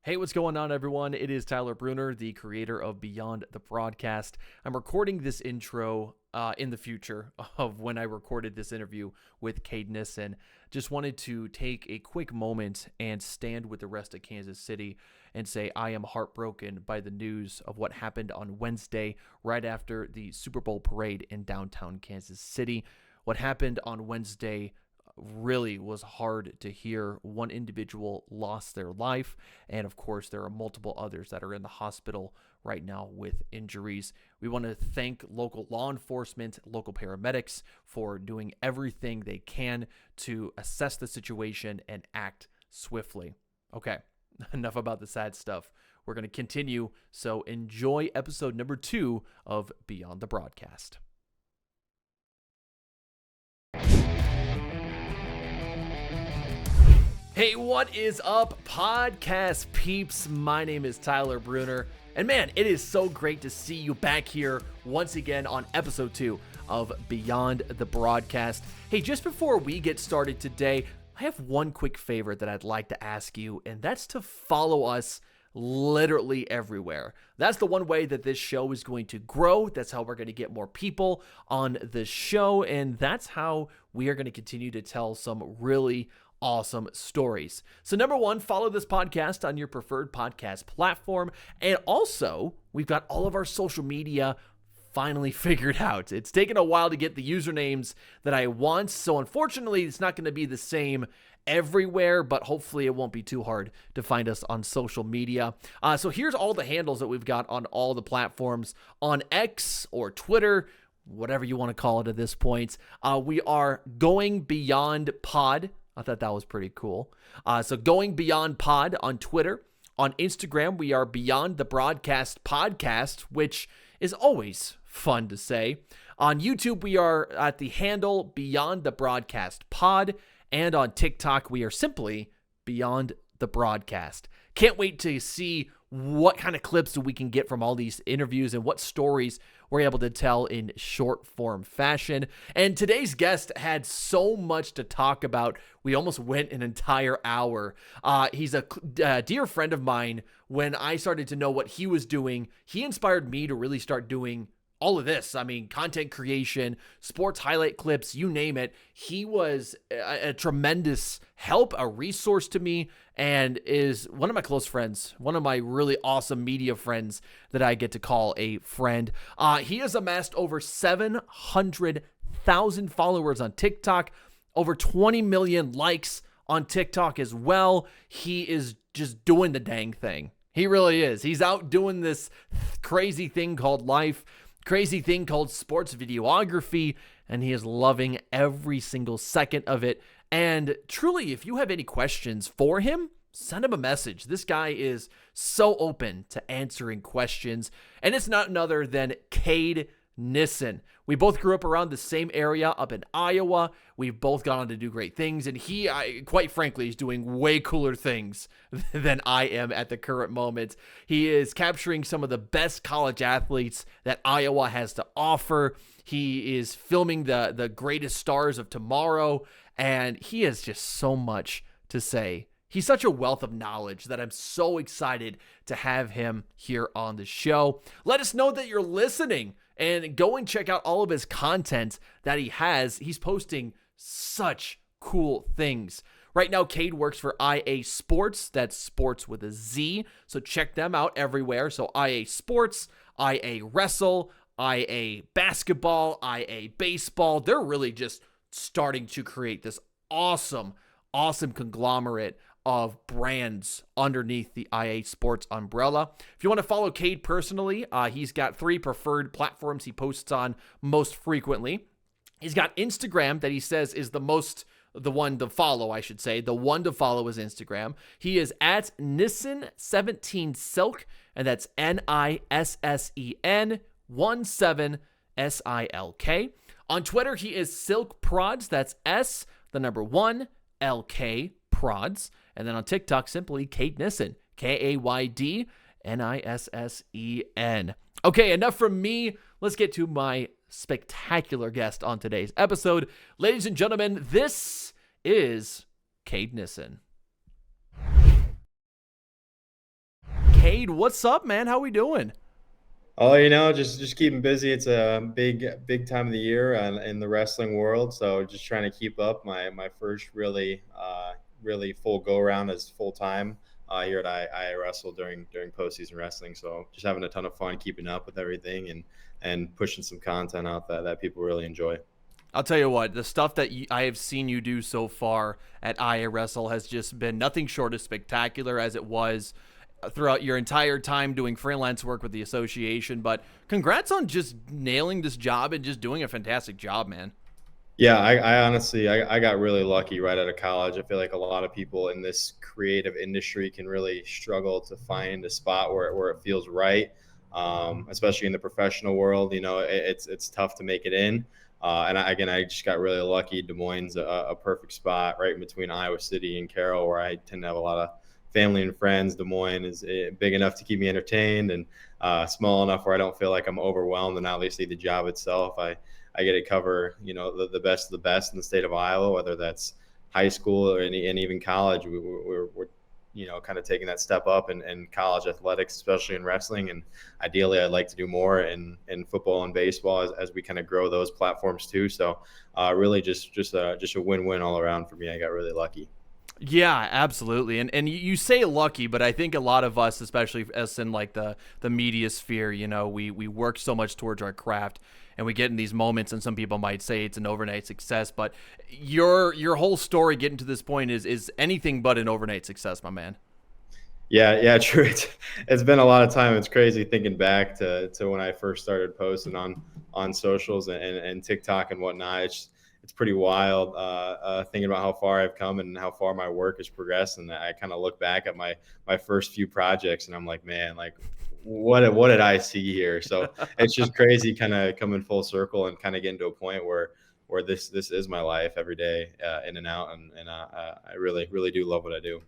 Hey, what's going on, everyone? It is Tyler Bruner, the creator of Beyond the Broadcast. I'm recording this intro in the future of when I recorded this interview with Cade Nissen. Just wanted to take a quick moment and stand with the rest of Kansas City and say I am heartbroken by the news of what happened on Wednesday right after the Super Bowl parade in downtown Kansas City. What happened on Wednesday really was hard to hear. One individual lost their life, and of course there are multiple others that are in the hospital right now with injuries. We want to thank local law enforcement, local paramedics for doing everything they can to assess the situation and act swiftly. Okay, enough about the sad stuff. We're going to continue, so enjoy episode number 2 of Beyond the Broadcast. Hey, what is up, podcast peeps? My name is Tyler Bruner, and man, it is so great to see you back here once again on episode 2 of Beyond the Broadcast. Hey, just before we get started today, I have one quick favor that I'd like to ask you, and that's to follow us literally everywhere. That's the one way that this show is going to grow. That's how we're going to get more people on the show, and that's how we are going to continue to tell some really awesome stories. So number one, follow this podcast on your preferred podcast platform. And also, we've got all of our social media finally figured out. It's taken a while to get the usernames that I want. So unfortunately, it's not going to be the same everywhere, but hopefully it won't be too hard to find us on social media. So here's all the handles that we've got on all the platforms on X or Twitter, whatever you want to call it at this point. We are Going Beyond Pod. I thought that was pretty cool. So Going Beyond Pod on Twitter. On Instagram, we are Beyond the Broadcast Podcast, which is always fun to say. On YouTube, we are at the handle Beyond the Broadcast Pod. And on TikTok, we are simply Beyond the Broadcast. Can't wait to see what kind of clips we can get from all these interviews and what stories we're able to tell in short form fashion. And today's guest had so much to talk about. We almost went an entire hour. He's a dear friend of mine. When I started to know what he was doing, he inspired me to really start doing all of this. I mean, content creation, sports highlight clips, you name it. He was a tremendous help, a resource to me, and is one of my close friends, one of my really awesome media friends that I get to call a friend. He has amassed over 700,000 followers on TikTok, over 20 million likes on TikTok as well. He is just doing the dang thing. He really is. He's out doing this crazy thing called life, crazy thing called sports videography, and he is loving every single second of it. And truly, if you have any questions for him, send him a message. This guy is so open to answering questions, and it's not another than Cade Nissen. We both grew up around the same area up in Iowa. We've both gone on to do great things, and he, quite frankly, is doing way cooler things than I am at the current moment. He is capturing some of the best college athletes that Iowa has to offer. He is filming the greatest stars of tomorrow, and he has just so much to say. He's such a wealth of knowledge that I'm so excited to have him here on the show. Let us know that you're listening and go and check out all of his content that he has. He's posting such cool things. Right now, Cade works for IASportz. That's sports with a Z. So check them out everywhere. So IASportz, IAWrestle, IA basketball, IA baseball. They're really just starting to create this awesome conglomerate of brands underneath the IASportz umbrella. If you want to follow Cade personally, he's got 3 preferred platforms he posts on most frequently. He's got Instagram that he says is the one to follow, I should say. The one to follow is Instagram. He is at Nissen17Silk, and that's Nissen 17SILK. On Twitter, he is Silk Prods. That's S1 LK Prods. And then on TikTok, simply Cade Nissen, KaydNissen. Okay, enough from me. Let's get to my spectacular guest on today's episode. Ladies and gentlemen, this is Cade Nissen. Cade. What's up, man? How we doing? Oh, just keeping busy. It's a big time of the year in the wrestling world. So just trying to keep up. My first really full go around as full time here at IAWrestle during postseason wrestling. So just having a ton of fun keeping up with everything and pushing some content out that people really enjoy. I'll tell you what, the stuff that I have seen you do so far at IAWrestle has just been nothing short of spectacular, as it was throughout your entire time doing freelance work with the association. But congrats on just nailing this job and just doing a fantastic job, man. Yeah, I honestly I got really lucky right out of college. I feel like a lot of people in this creative industry can really struggle to find a spot where it feels right, especially in the professional world. It's tough to make it in. Again, I just got really lucky. Des Moines is a perfect spot right in between Iowa City and Carroll, where I tend to have a lot of family and friends. Des Moines is big enough to keep me entertained and small enough where I don't feel like I'm overwhelmed. And obviously, the job itself, I get to cover, the best of the best in the state of Iowa, whether that's high school and even college. We're kind of taking that step up in college athletics, especially in wrestling. And ideally, I'd like to do more in football and baseball as we kind of grow those platforms too. So really just a win-win all around for me. I got really lucky. Yeah, absolutely. And you say lucky, but I think a lot of us, especially us in like the media sphere, we work so much towards our craft and we get in these moments, and some people might say it's an overnight success, but your whole story getting to this point is anything but an overnight success, my man. Yeah, true. It's been a lot of time. It's crazy thinking back to when I first started posting on socials and TikTok and whatnot. It's pretty wild thinking about how far I've come and how far my work has progressed. And I kind of look back at my first few projects and I'm like, man, like what did I see here? So it's just crazy, kind of coming full circle and kind of getting to a point where this is my life every day, in and out, and I really do love what I do.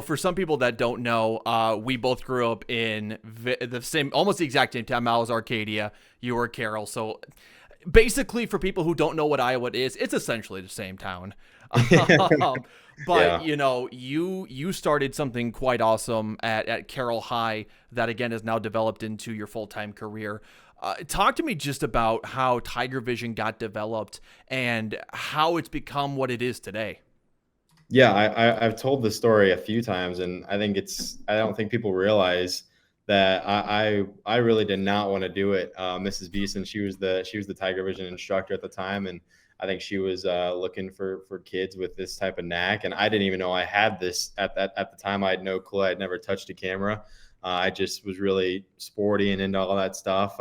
For some people that don't know, we both grew up in the same, almost the exact same time. I was Arcadia, you were Carroll. So basically, for people who don't know what Iowa is, it's essentially the same town. um, but Yeah. you started something quite awesome at Carroll High that again has now developed into your full time career. Talk to me just about how Tiger Vision got developed and how it's become what it is today. Yeah, I've told the story a few times, and I don't think people realize that I really did not want to do it. Mrs. Beeson, she was the Tiger Vision instructor at the time, and I think she was looking for kids with this type of knack, and I didn't even know I had this at the time. I had no clue. I'd never touched a camera. I just was really sporty and into all that stuff.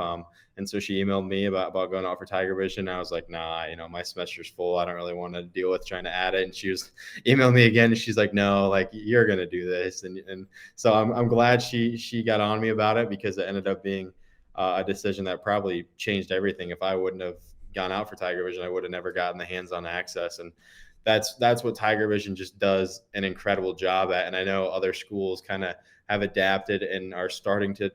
And so she emailed me about going out for Tiger Vision. I was like, nah, my semester's full. I don't really want to deal with trying to add it. And she was emailed me again. And she's like, no, like you're going to do this. And so I'm glad she got on me about it, because it ended up being a decision that probably changed everything. If I wouldn't have gone out for Tiger Vision, I would have never gotten the hands-on access. And that's what Tiger Vision just does an incredible job at. And I know other schools kind of have adapted and are starting to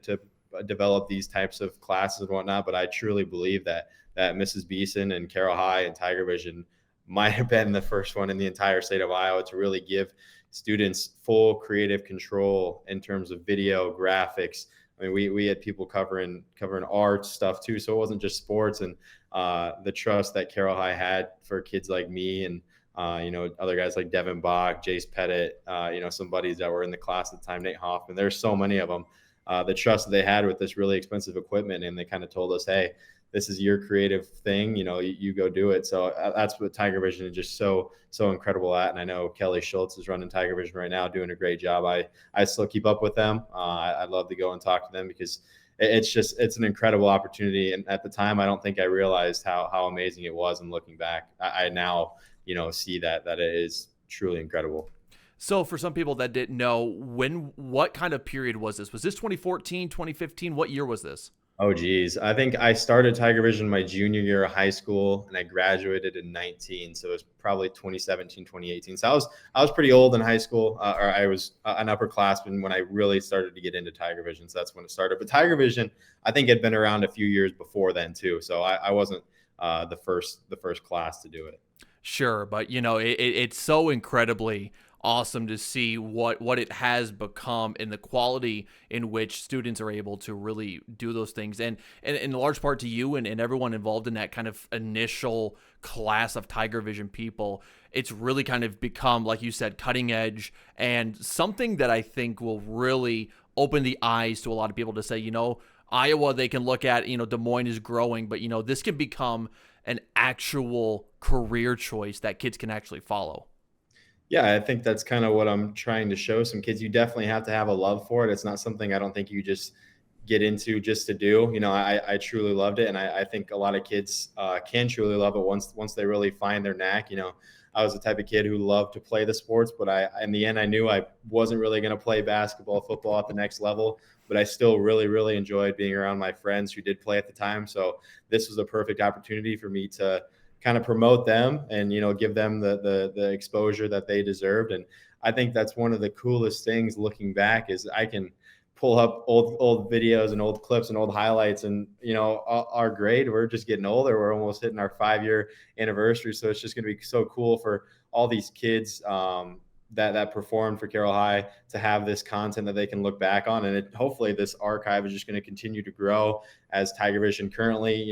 develop these types of classes and whatnot. But I truly believe that Mrs. Beeson and Carroll High and Tiger Vision might have been the first one in the entire state of Iowa to really give students full creative control in terms of video graphics. I mean, we had people covering art stuff too, so it wasn't just sports. And the trust that Carroll High had for kids like me and other guys like Devin Bach, Jace Pettit, some buddies that were in the class at the time, Nate Hoffman. There's so many of them. The trust that they had with this really expensive equipment, and they kind of told us, hey, this is your creative thing, you go do it. So that's what Tiger Vision is just so incredible at. And I know Kelly Schultz is running Tiger Vision right now, doing a great job. I still keep up with them. I'd love to go and talk to them, because it's an incredible opportunity. And at the time, I don't think I realized how amazing it was. And looking back, I now see that it is truly incredible. So for some people that didn't know, what kind of period was this? Was this 2014, 2015? What year was this? Oh, geez. I think I started Tiger Vision my junior year of high school, and I graduated in 19. So it was probably 2017, 2018. So I was pretty old in high school, or I was an upperclassman when I really started to get into Tiger Vision. So that's when it started. But Tiger Vision, I think, had been around a few years before then too. So I wasn't the first class to do it. Sure, but it's so incredibly awesome to see what it has become and the quality in which students are able to really do those things. And in large part to you and everyone involved in that kind of initial class of Tiger Vision people, it's really kind of become, like you said, cutting edge and something that I think will really open the eyes to a lot of people to say, Iowa, they can look at, Des Moines is growing, but, this can become an actual career choice that kids can actually follow. Yeah, I think that's kind of what I'm trying to show some kids. You definitely have to have a love for it. It's not something I don't think you just get into just to do. I truly loved it, and I think a lot of kids can truly love it once they really find their knack. I was the type of kid who loved to play the sports, but in the end I knew I wasn't really going to play basketball, football at the next level. But I still really, really enjoyed being around my friends who did play at the time. So this was a perfect opportunity for me to kind of promote them and give them the exposure that they deserved. And I think that's one of the coolest things looking back is I can pull up old videos and old clips and old highlights, and our grade, we're just getting older, we're almost hitting our 5-year anniversary, so it's just going to be so cool for all these kids that performed for Carroll High to have this content that they can look back on. And hopefully this archive is just going to continue to grow as Tiger Vision currently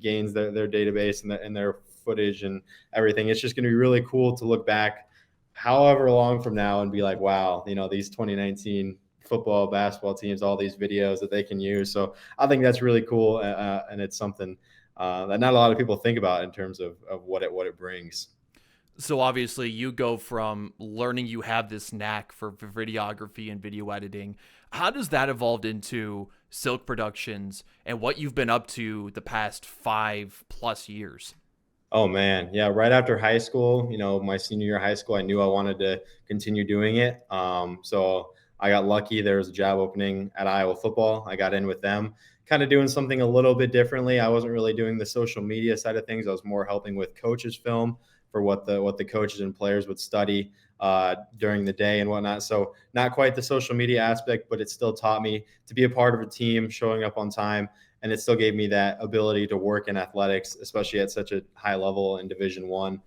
gains their database and their footage and everything. It's just going to be really cool to look back however long from now and be like, wow, these 2019 football, basketball teams, all these videos that they can use. So I think that's really cool. And it's something that not a lot of people think about in terms of what it brings. So obviously you go from learning you have this knack for videography and video editing. How does that evolve into Silk Productions and what you've been up to the past 5+ years? Oh man. Yeah. Right after high school, my senior year of high school, I knew I wanted to continue doing it. So I got lucky. There was a job opening at Iowa football. I got in with them, kind of doing something a little bit differently. I wasn't really doing the social media side of things. I was more helping with coaches film for what the coaches and players would study during the day and whatnot. So not quite the social media aspect, but it still taught me to be a part of a team, showing up on time. And it still gave me that ability to work in athletics, especially at such a high level in Division One,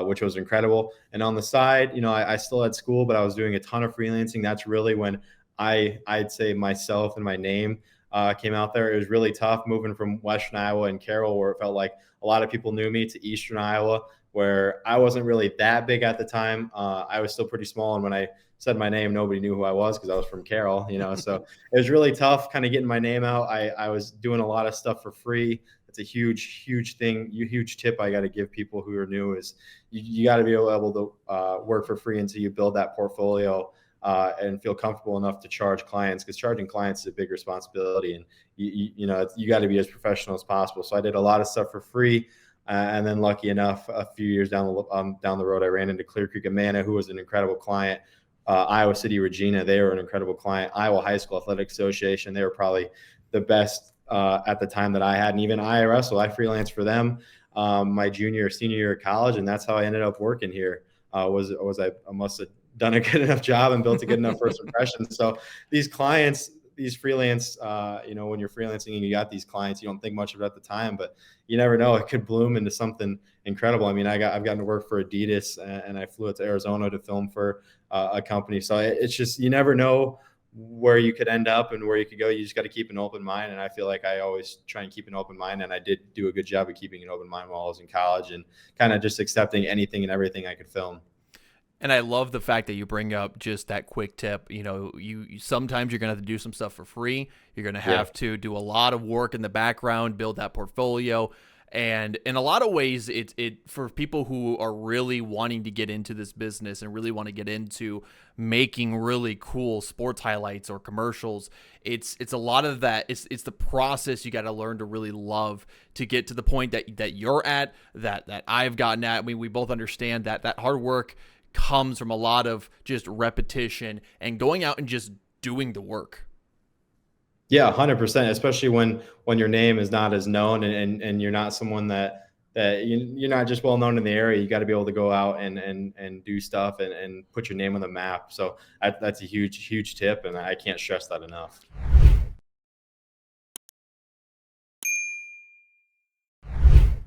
which was incredible. And on the side, I still had school, but I was doing a ton of freelancing. That's really when I'd say myself and my name came out there. It was really tough moving from Western Iowa and Carroll, where it felt like a lot of people knew me, to Eastern Iowa, where I wasn't really that big at the time. I was still pretty small, and when I said my name, nobody knew who I was because I was from Carroll, so it was really tough kind of getting my name out. I was doing a lot of stuff for free. It's a huge thing, huge tip I got to give people who are new is you got to be able to work for free until you build that portfolio and feel comfortable enough to charge clients, because charging clients is a big responsibility, and you got to be as professional as possible. So I did a lot of stuff for free. And then lucky enough, a few years down the road, I ran into Clear Creek Amana, who was an incredible client. Iowa City Regina, they were an incredible client. Iowa High School Athletic Association, they were probably the best at the time that I had. And even IAWrestle, I freelanced for them my senior year of college, and that's how I ended up working here. I must have done a good enough job and built a good enough first impression. So these clients, these freelance, when you're freelancing and you got these clients, you don't think much of it at the time, but you never know, it could bloom into something incredible. I mean, I've gotten to work for Adidas, and I flew out to Arizona to film for a company. So it's just, you never know where you could end up and where you could go. You just got to keep an open mind. And I feel like I always try and keep an open mind. And I did do a good job of keeping an open mind while I was in college and kind of just accepting anything and everything I could film. And I love the fact that you bring up just that quick tip. You sometimes you're going to have to do some stuff for free. You're going to have to do a lot of work in the background, build that portfolio. And in a lot of ways, it for people who are really wanting to get into this business and really want to get into making really cool sports highlights or commercials, it's a lot of that. It's the process you got to learn to really love to get to the point that you're at, that I've gotten at. I mean, we both understand that hard work comes from a lot of just repetition and going out and just doing the work. Yeah, 100%, especially when your name is not as known and you're not someone that you're not just well known in the area. You got to be able to go out and do stuff and put your name on the map. So that's a huge tip, and I can't stress that enough.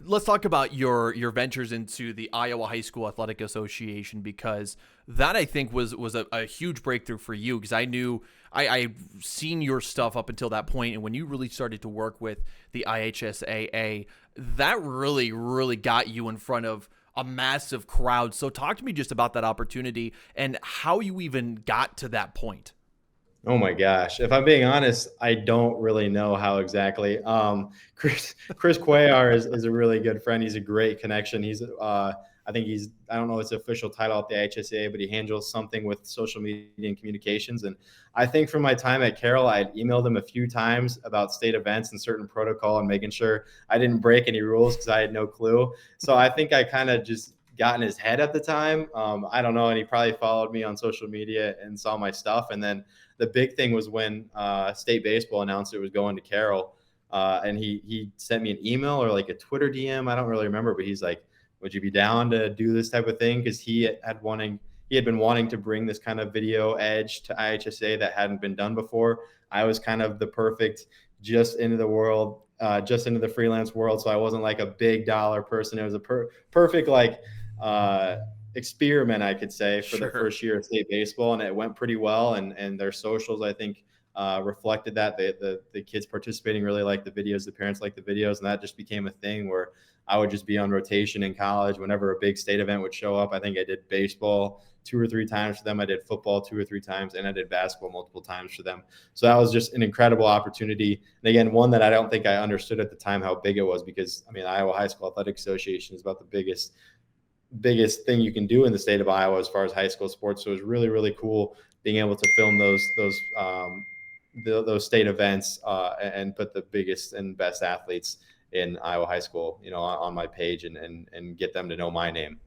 let's talk about your ventures into the Iowa High School Athletic Association, because that I think was a huge breakthrough for you, because I've seen your stuff up until that point, and when you really started to work with the IHSAA, that really got you in front of a massive crowd. So talk to me just about that opportunity and how you even got to that point. Oh my gosh. If I'm being honest, I don't really know how exactly. Chris Cuellar is a really good friend. He's a great connection. I think I don't know his official title at the IHSAA, but he handles something with social media and communications. And I think from my time at Carroll, I had emailed him a few times about state events and certain protocol and making sure I didn't break any rules because I had no clue. So I think I kind of just got in his head at the time. I don't know. And he probably followed me on social media and saw my stuff. And then the big thing was when state baseball announced it was going to Carroll, and he sent me an email or like a Twitter DM. I don't really remember, but he's like, would you be down to do this type of thing? Because he had been wanting to bring this kind of video edge to IHSA that hadn't been done before. I was kind of the perfect just into the world, just into the freelance world. So I wasn't like a big dollar person. It was a perfect like experiment, I could say, for the first year of state baseball, and it went pretty well. And their socials, I think, reflected that. The kids participating really liked the videos, the parents liked the videos, and that just became a thing where I would just be on rotation in college whenever a big state event would show up. I think I did baseball 2 or 3 times for them. I did football 2 or 3 times, and I did basketball multiple times for them. So that was just an incredible opportunity. And again, one that I don't think I understood at the time how big it was, because I mean, Iowa High School Athletic Association is about the biggest thing you can do in the state of Iowa as far as high school sports. So it was really cool being able to film those state events and put the biggest and best athletes in Iowa high school, on my page and get them to know my name.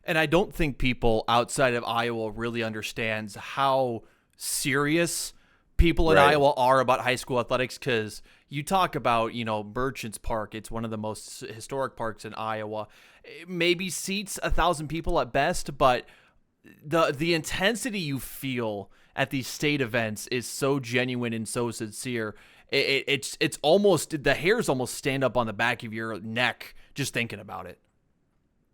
And I don't think people outside of Iowa really understands how serious people in Iowa are about high school athletics, because you talk about, Merchants Park. It's one of the most historic parks in Iowa. It maybe seats 1,000 people at best, but the intensity you feel at these state events is so genuine and so sincere. It's almost, the hairs almost stand up on the back of your neck just thinking about it.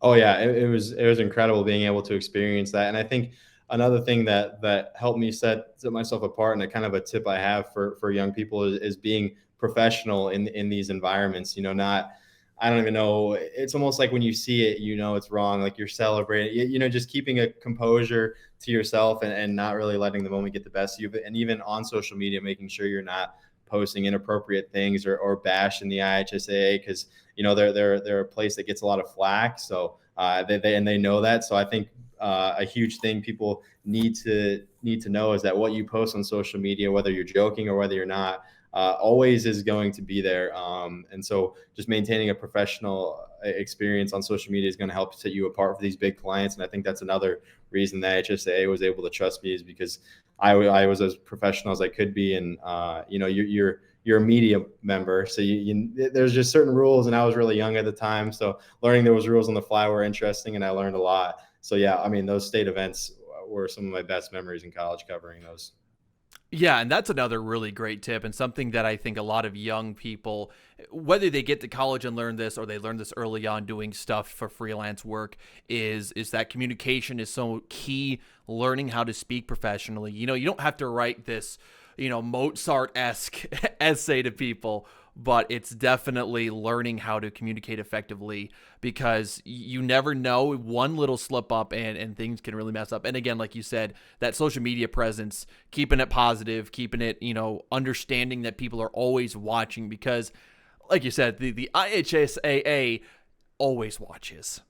Oh yeah, it was incredible being able to experience that. And I think another thing that helped me set myself apart, and a kind of a tip I have for young people, is being professional in these environments. I don't even know. It's almost like when you see it, it's wrong. Like you're celebrating, just keeping a composure to yourself and not really letting the moment get the best of you. And even on social media, making sure you're not posting inappropriate things or bashing the IHSAA, because they're a place that gets a lot of flack. So they know that. So I think a huge thing people need to know is that what you post on social media, whether you're joking or whether you're not, always is going to be there. And so just maintaining a professional experience on social media is going to help set you apart for these big clients. And I think that's another reason that IHSAA was able to trust me, is because I was as professional as I could be. And, you're a media member. So there's just certain rules, and I was really young at the time. So learning those rules on the fly were interesting, and I learned a lot. So yeah, I mean, those state events were some of my best memories in college covering those. Yeah, and that's another really great tip, and something that I think a lot of young people, whether they get to college and learn this or they learn this early on doing stuff for freelance work, is that communication is so key. Learning how to speak professionally. You don't have to write this, Mozart-esque essay to people, but it's definitely learning how to communicate effectively, because you never know, one little slip up and things can really mess up. And again, like you said, that social media presence, keeping it positive, keeping it, understanding that people are always watching, because like you said, the IHSAA always watches.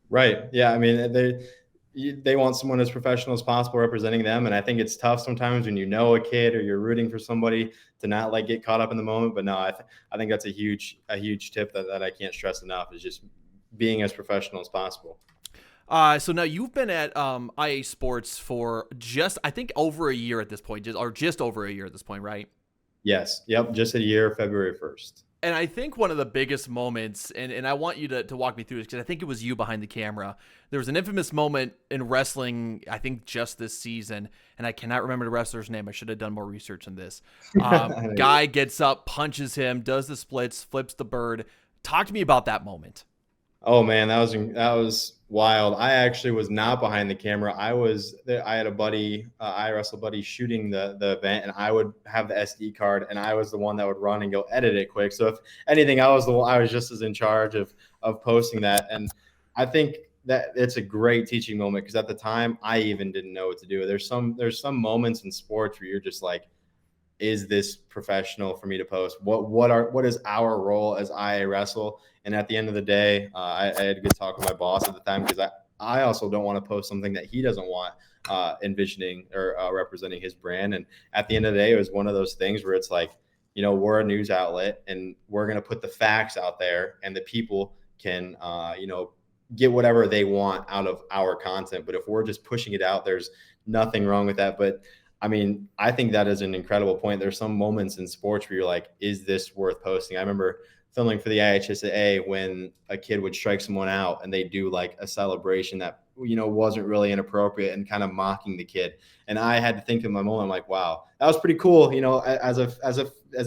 Right. Yeah. I mean, they want someone as professional as possible representing them. And I think it's tough sometimes when a kid or you're rooting for somebody to not like get caught up in the moment. But no, I think that's a huge tip that I can't stress enough, is just being as professional as possible. So now you've been at IASportz for I think over a year at this point, just over a year at this point, right? Yes. Yep. Just a year, February 1st. And I think one of the biggest moments, and I want you to walk me through this, because I think it was you behind the camera. There was an infamous moment in wrestling, I think just this season, and I cannot remember the wrestler's name. I should have done more research on this. Guy gets up, punches him, does the splits, flips the bird, Talk to me about that moment. Oh man, that was wild. I actually was not behind the camera. I had a buddy, IAWrestle buddy, shooting the event, and I would have the SD card, and I was the one that would run and go edit it quick. So if anything, I was just as in charge of posting that. And I think that it's a great teaching moment, because at the time I even didn't know what to do. There's some moments in sports where you're just like, is this professional for me to post? What is our role as IAWrestle? And at the end of the day, I had a good talk with my boss at the time, because I also don't want to post something that he doesn't want envisioning or representing his brand. And at the end of the day, it was one of those things where it's like, we're a news outlet, and we're going to put the facts out there, and the people can, get whatever they want out of our content. But if we're just pushing it out, there's nothing wrong with that. But I mean, I think that is an incredible point. There's some moments in sports where you're like, is this worth posting? I remember filming for the IHSAA when a kid would strike someone out, and they do like a celebration that, wasn't really inappropriate and kind of mocking the kid. And I had to think in my moment, I'm like, wow, that was pretty cool. As a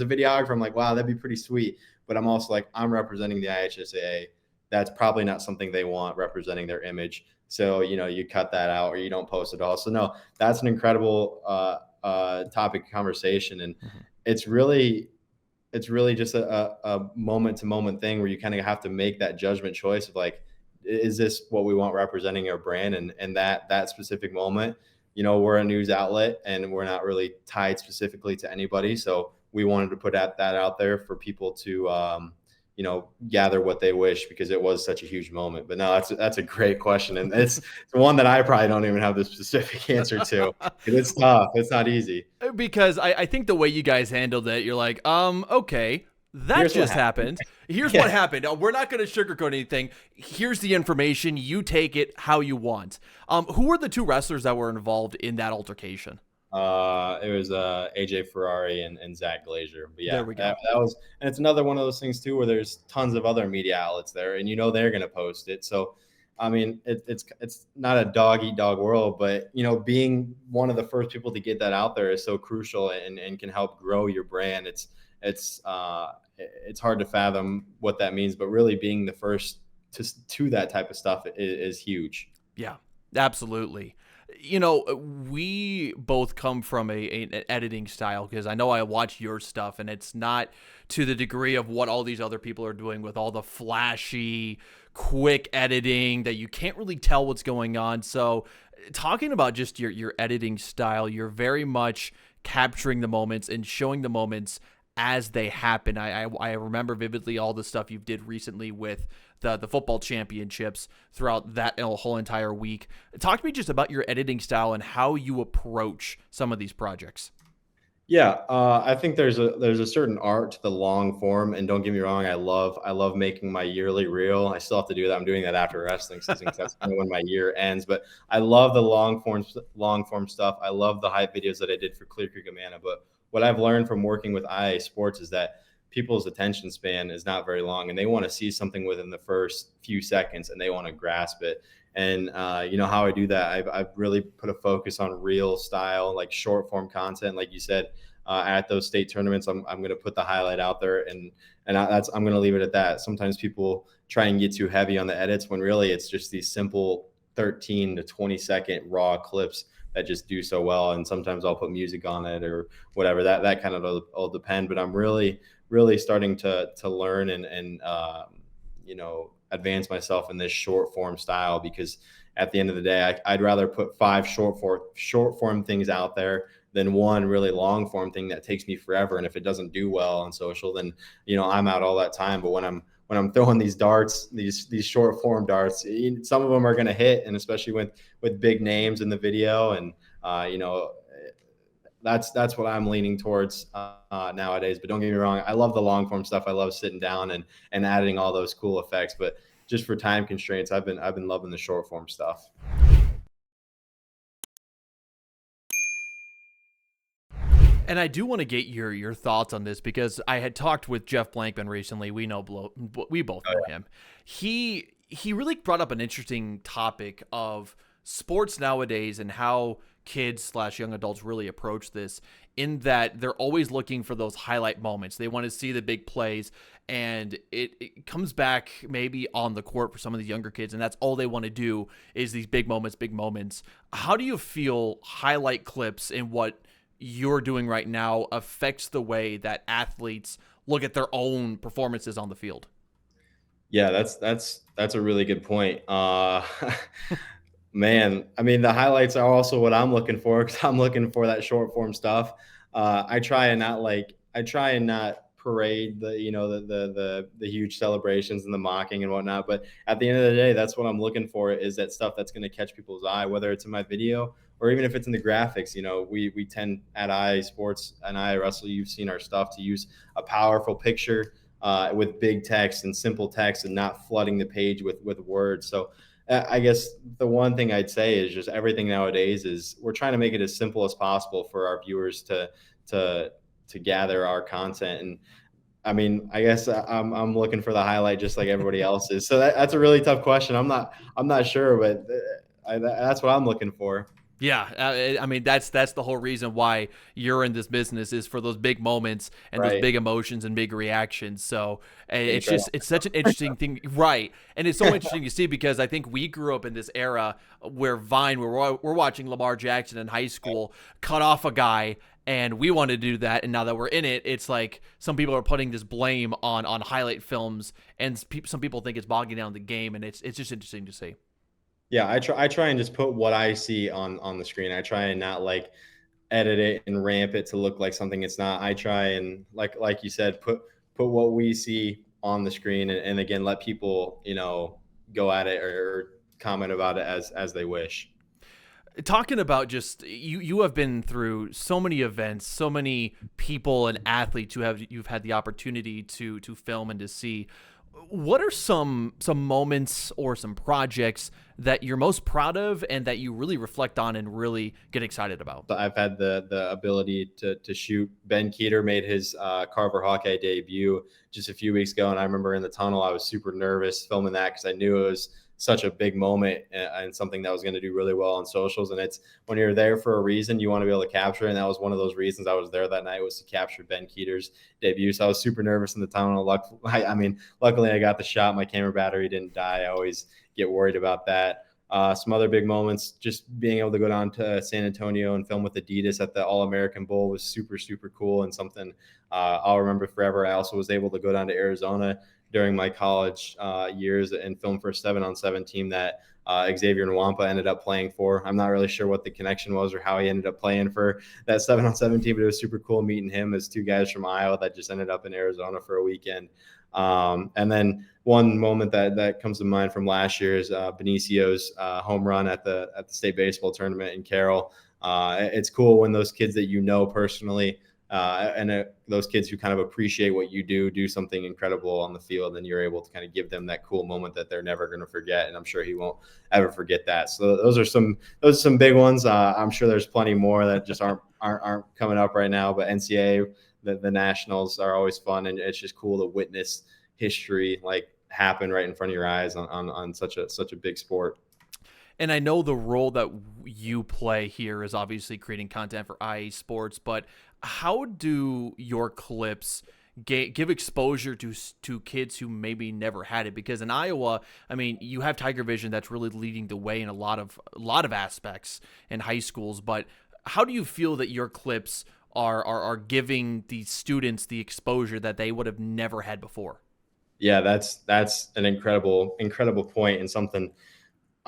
videographer, I'm like, wow, that'd be pretty sweet. But I'm also like, I'm representing the IHSAA. That's probably not something they want representing their image. So, you cut that out, or you don't post it all. So no, that's an incredible topic of conversation. And it's really just a moment to moment thing where you kind of have to make that judgment choice of like, is this what we want representing our brand? And that specific moment, we're a news outlet, and we're not really tied specifically to anybody. So we wanted to put that out there for people to, gather what they wish, because it was such a huge moment. But no, that's a great question. And it's one that I probably don't even have the specific answer to. It's tough. It's not easy. Because I think the way you guys handled it, you're like, okay, that just happened. Here's what happened. We're not going to sugarcoat anything. Here's the information. You take it how you want. Who were the two wrestlers that were involved in that altercation? It was AJ Ferrari and Zach Glazier. But yeah, there we go. That was, and it's another one of those things too, where there's tons of other media outlets there, and they're going to post it. So, I mean, it's not a dog eat dog world, but being one of the first people to get that out there is so crucial, and can help grow your brand. It's hard to fathom what that means, but really being the first to that type of stuff is huge. Yeah, absolutely. We both come from an editing style, because I know I watch your stuff, and it's not to the degree of what all these other people are doing with all the flashy, quick editing that you can't really tell what's going on. So talking about just your editing style, you're very much capturing the moments and showing the moments as they happen. I remember vividly all the stuff you did recently with the football championships throughout that whole entire week. Talk to me just about your editing style and how you approach some of these projects. Yeah, I think there's a certain art to the long form, and don't get me wrong, I love making my yearly reel. I still have to do that. I'm doing that after wrestling season, because that's kind of when my year ends. But I love the long form stuff. I love the hype videos that I did for Clear Creek Amana. But what I've learned from working with IASportz is that people's attention span is not very long, and they want to see something within the first few seconds, and they want to grasp it. And how I do that, I've really put a focus on reel style, like short form content. Like you said, at those state tournaments, I'm going to put the highlight out there, and I'm going to leave it at that. Sometimes people try and get too heavy on the edits, when really it's just these simple 13 to 20 second raw clips that just do so well. And sometimes I'll put music on it or whatever. That kind of will depend. But I'm really starting to learn and advance myself in this short form style, because at the end of the day, I'd rather put 5 short form things out there than one really long form thing that takes me forever. And if it doesn't do well on social, then I'm out all that time. But when I'm throwing these darts, these short form darts, some of them are going to hit, and especially with big names in the video, and that's what I'm leaning towards nowadays. But don't get me wrong, I love the long form stuff. I love sitting down and adding all those cool effects. But just for time constraints, I've been loving the short form stuff. And I do want to get your thoughts on this, because I had talked with Jeff Blankman recently. We both know him. He really brought up an interesting topic of sports nowadays, and how kids slash young adults really approach this, in that they're always looking for those highlight moments. They want to see the big plays, and it comes back maybe on the court for some of the younger kids, and that's all they want to do is these big moments, big moments. How do you feel highlight clips and what you're doing right now affects the way that athletes look at their own performances on the field? Yeah, that's a really good point. Man, I mean, the highlights are also what I'm looking for, because I'm looking for that short form stuff. I try and not parade the huge celebrations and the mocking and whatnot. But at the end of the day, that's what I'm looking for, is that stuff that's going to catch people's eye, whether it's in my video or even if it's in the graphics. We tend at IASportz and IAWrestle, you've seen our stuff, to use a powerful picture with big text and simple text, and not flooding the page with words. So I guess the one thing I'd say is just everything nowadays is we're trying to make it as simple as possible for our viewers to gather our content. And I mean, I guess I'm looking for the highlight just like everybody else is. So that's a really tough question. I'm not sure, but that's what I'm looking for. Yeah, I mean that's the whole reason why you're in this business, is for those big moments and those Right. big emotions and big reactions. So it's Incredible. it's such an interesting thing, right? And it's so interesting to see, because I think we grew up in this era where we're watching Lamar Jackson in high school cut off a guy, and we wanted to do that. And now that we're in it, it's like some people are putting this blame on highlight films, and some people think it's bogging down the game, and it's just interesting to see. Yeah, I try and just put what I see on the screen. I try and not like edit it and ramp it to look like something it's not. I try and like you said, put what we see on the screen, and again, let people, go at it or comment about it as they wish. Talking about just you have been through so many events, so many people and athletes you've had the opportunity to film and to see. What are some moments or some projects that you're most proud of and that you really reflect on and really get excited about? So I've had the ability to shoot. Ben Keeter made his Carver Hawkeye debut just a few weeks ago, and I remember in the tunnel I was super nervous filming that, because I knew it was such a big moment and something that was going to do really well on socials. And it's when you're there for a reason, you want to be able to capture it. And that was one of those reasons I was there that night, was to capture Ben Keeter's debut. So I was super nervous in the tunnel. Luckily I got the shot. My camera battery didn't die. I always get worried about that. Some other big moments, just being able to go down to San Antonio and film with Adidas at the All-American Bowl was super, super cool, and something I'll remember forever. I also was able to go down to Arizona during my college years and film for a 7-on-7 team that Xavier Nwampa ended up playing for. I'm not really sure what the connection was or how he ended up playing for that 7-on-7 team, but it was super cool meeting him, as two guys from Iowa that just ended up in Arizona for a weekend. And then one moment that comes to mind from last year is Benicio's home run at the state baseball tournament in Carroll. It's cool when those kids that personally and those kids who kind of appreciate what you do something incredible on the field, and you're able to kind of give them that cool moment that they're never going to forget. And I'm sure he won't ever forget that. So those are some big ones. I'm sure there's plenty more that just aren't coming up right now, but NCAA, the nationals are always fun, and it's just cool to witness history like happen right in front of your eyes on such a big sport. And I know the role that you play here is obviously creating content for IASportz, but how do your clips give exposure to kids who maybe never had it? Because in Iowa, I mean, you have Tiger Vision that's really leading the way in a lot of aspects in high schools. But how do you feel that your clips are giving the students the exposure that they would have never had before? Yeah, that's an incredible point, and something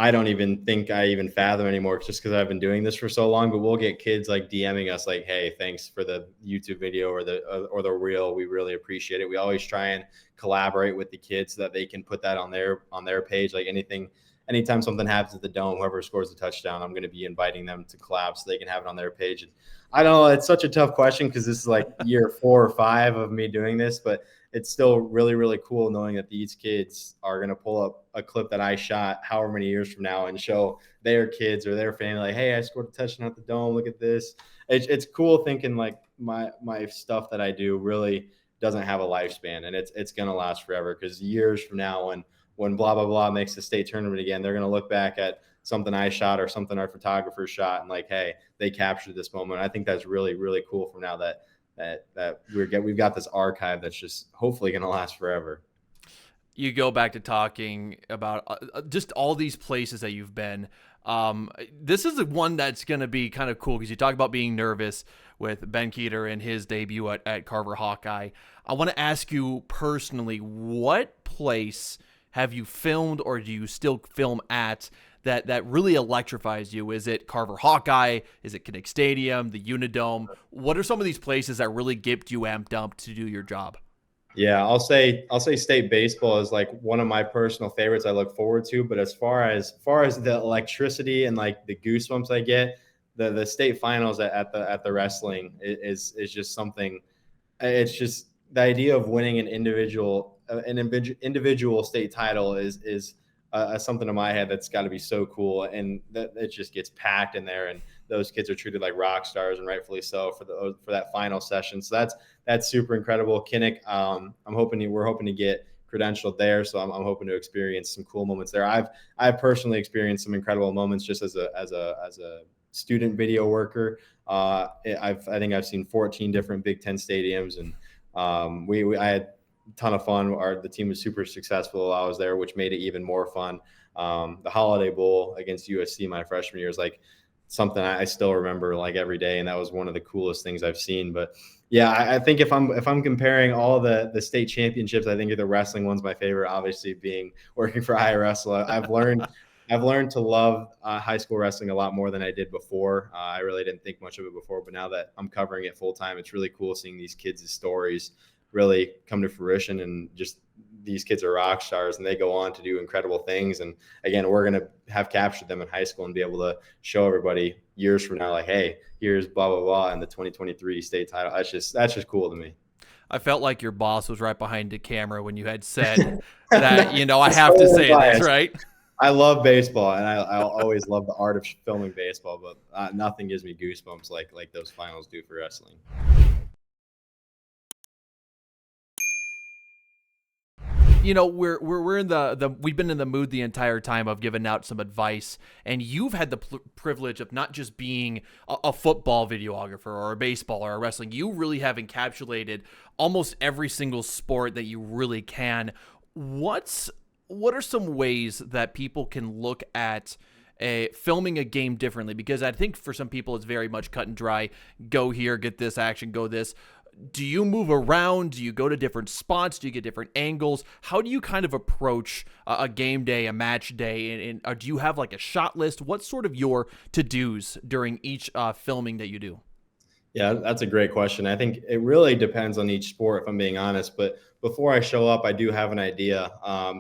I don't even think I even fathom anymore, just because I've been doing this for so long. But we'll get kids like DMing us like, "Hey, thanks for the YouTube video or the reel. We really appreciate it." We always try and collaborate with the kids so that they can put that on their page. Like anytime something happens at the Dome, whoever scores a touchdown, I'm going to be inviting them to collab so they can have it on their page. And I don't know, it's such a tough question, because this is like year 4 or 5 of me doing this, but it's still really, really cool knowing that these kids are going to pull up a clip that I shot however many years from now and show their kids or their family, like, "Hey, I scored a touchdown at the Dome. Look at this." It's cool thinking like my stuff that I do really doesn't have a lifespan, and it's going to last forever, because years from now, when blah, blah, blah makes the state tournament again, they're going to look back at something I shot or something our photographer shot, and like, hey, they captured this moment. I think that's really, really cool from now that we've got this archive that's just hopefully going to last forever. You go back to talking about just all these places that you've been. This is one that's going to be kind of cool because you talk about being nervous with Ben Keeter and his debut at Carver Hawkeye. I want to ask you personally, what place have you filmed or do you still film at that really electrifies you? Is it Carver Hawkeye? Is it Kinnick Stadium, the Unidome? What are some of these places that really get you amped up to do your job? Yeah, I'll say state baseball is like one of my personal favorites I look forward to. But as far as the electricity and like the goosebumps I get, the state finals at the wrestling is just something. It's just the idea of winning an individual state title is something in my head that's got to be so cool, and that it just gets packed in there, and those kids are treated like rock stars, and rightfully so for that final session. So that's super incredible. Kinnick, we're hoping to get credentialed there, so I'm hoping to experience some cool moments there. I've personally experienced some incredible moments just as a student video worker. I think I've seen 14 different Big Ten stadiums, and I had a ton of fun. The team was super successful while I was there, which made it even more fun. The Holiday Bowl against USC my freshman year is like something I still remember like every day, and that was one of the coolest things I've seen. But yeah, I think if I'm comparing all the state championships, I think the wrestling one's my favorite. Obviously, being working for IAWrestle, I've learned to love high school wrestling a lot more than I did before. I really didn't think much of it before, but now that I'm covering it full time, it's really cool seeing these kids' stories really come to fruition, and just these kids are rock stars and they go on to do incredible things. And again, we're going to have captured them in high school and be able to show everybody years from now, like, hey, here's blah, blah, blah, and the 2023 state title. That's just cool to me. I felt like your boss was right behind the camera when you had said that, I have to say this, right? I love baseball, and I'll always love the art of filming baseball, but nothing gives me goosebumps like those finals do for wrestling. We're in we've been in the mood the entire time of giving out some advice, and you've had the privilege of not just being a football videographer or a baseball or a wrestling. You really have encapsulated almost every single sport that you really can. What are some ways that people can look at filming a game differently? Because I think for some people it's very much cut and dry. Go here, get this action, go this. Do you move around? Do you go to different spots? Do you get different angles? How do you kind of approach a game day, a match day? And do you have like a shot list? What's sort of your to-dos during each filming that you do? Yeah, that's a great question. I think it really depends on each sport, if I'm being honest. But before I show up, I do have an idea.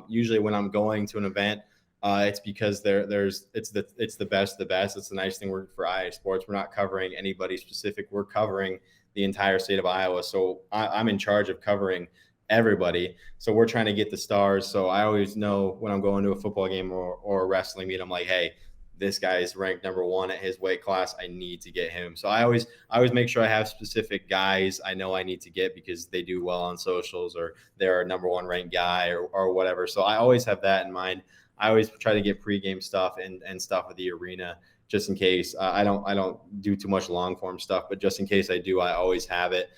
Usually when I'm going to an event, it's because it's the best of the best. It's the nice thing. We're for IASportz. We're not covering anybody specific. We're covering the entire state of Iowa. So I'm in charge of covering everybody. So we're trying to get the stars. So I always know when I'm going to a football game or a wrestling meet, I'm like, hey, this guy is ranked number one at his weight class. I need to get him. So I always make sure I have specific guys I know I need to get because they do well on socials or they're a number one ranked guy or whatever. So I always have that in mind. I always try to get pregame stuff and stuff at the arena just in case. I don't do too much long form stuff, but just in case I do, I always have it.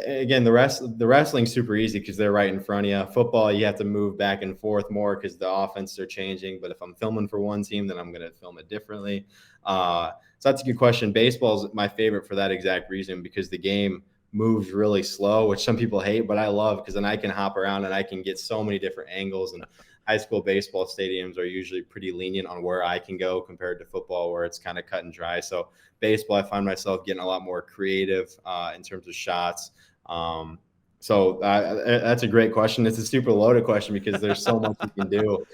Again, the wrestling's super easy because they're right in front of you. Football, you have to move back and forth more because the offenses are changing. But if I'm filming for one team, then I'm going to film it differently. So that's a good question. Baseball is my favorite for that exact reason because the game moves really slow, which some people hate, but I love because then I can hop around and I can get so many different angles. And high school baseball stadiums are usually pretty lenient on where I can go compared to football where it's kind of cut and dry. So baseball, I find myself getting a lot more creative in terms of shots. So that's a great question. It's a super loaded question because there's so much you can do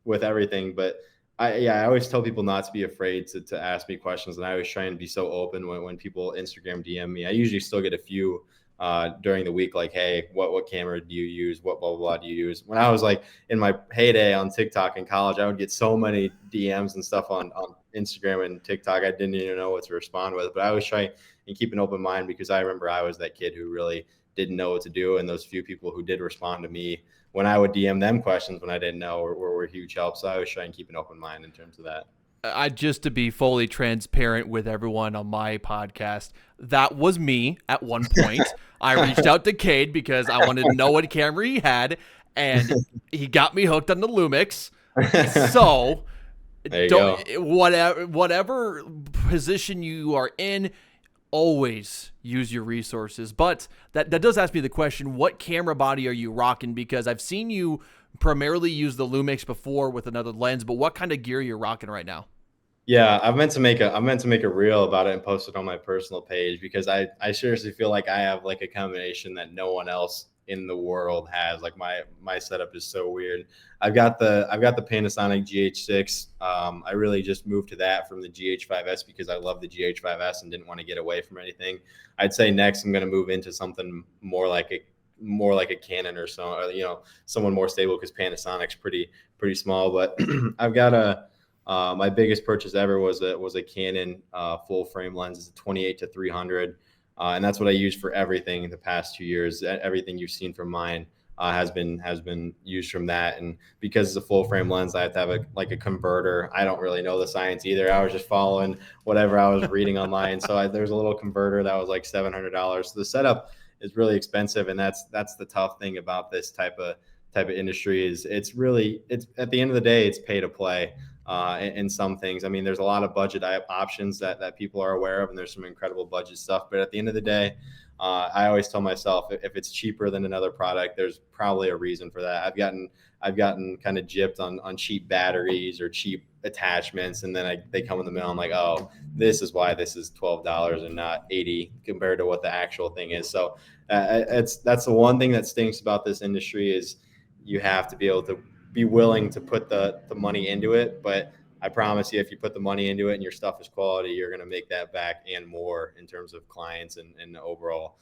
with everything. But I always tell people not to be afraid to ask me questions. And I always try and be so open when people Instagram DM me. I usually still get a few during the week, like, hey, what camera do you use? What blah, blah, blah do you use? When I was like in my heyday on TikTok in college, I would get so many DMs and stuff on Instagram and TikTok. I didn't even know what to respond with, but I always try and keep an open mind because I remember I was that kid who really didn't know what to do. And those few people who did respond to me when I would DM them questions when I didn't know were huge help. So I always try and keep an open mind in terms of that. Just to be fully transparent with everyone on my podcast, that was me at one point. I reached out to Cade because I wanted to know what camera he had, and he got me hooked on the Lumix. So whatever position you are in, always use your resources. But that does ask me the question, what camera body are you rocking? Because I've seen you primarily use the Lumix before with another lens, but what kind of gear you're rocking right now? Yeah, I meant to make a reel about it and post it on my personal page, because I seriously feel like I have like a combination that no one else in the world has. Like my setup is so weird. I've got the Panasonic GH6. I really just moved to that from the GH5S because I love the GH5S and didn't want to get away from anything. I'd say next I'm going to move into something more like a Canon or so, or, you know, someone more stable, because Panasonic's pretty small. But I've got my biggest purchase ever was a Canon full frame lens. It's a 28-300, and that's what I use for everything the past 2 years. Everything you've seen from mine has been used from that. And because it's a full frame lens, I have to have a converter. I don't really know the science either. I was just following whatever I was reading online. So there's a little converter that was like $700. So the setup is really expensive, and that's the tough thing about this type of industry is it's at the end of the day, it's pay to play. In some things, I mean, there's a lot of budget options that people are aware of, and there's some incredible budget stuff. But at the end of the day, I always tell myself, if it's cheaper than another product, there's probably a reason for that. I've gotten kind of gypped on cheap batteries or cheap attachments, and then they come in the mail. I'm like, oh, this is why this is $12 and not $80 compared to what the actual thing is. So that's the one thing that stinks about this industry is you have to be able to be willing to put the money into it. But I promise you, if you put the money into it and your stuff is quality, you're going to make that back and more in terms of clients and the overall,